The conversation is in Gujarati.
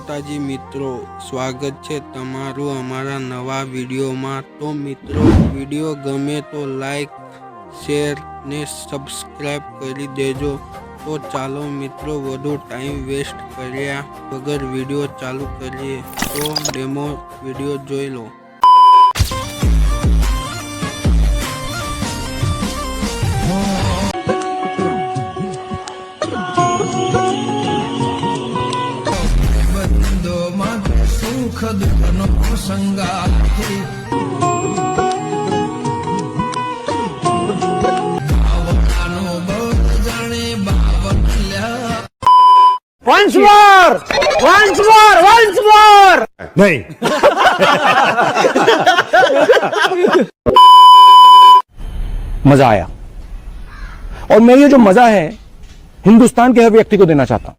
માતાજી મિત્રો, સ્વાગત છે તમારું અમારા નવા વિડીયોમાં। તો મિત્રો, વિડીયો ગમે તો લાઈક, શેર ને સબસ્ક્રાઈબ કરી દેજો। તો ચાલો મિત્રો, વધુ ટાઈમ વેસ્ટ કર્યા વગર વિડીયો ચાલુ કરીએ। તો ડેમો વિડીયો જોઈ લો। સુખ દુઃખનો સંગાથી બાવળાનો બળ જાણે Bavaliya. Once more! Once more! Once more! नहीं मजा आया और मैं ये जो मजा है हिंदुस्तान के हर व्यक्ति को देना चाहता हूं।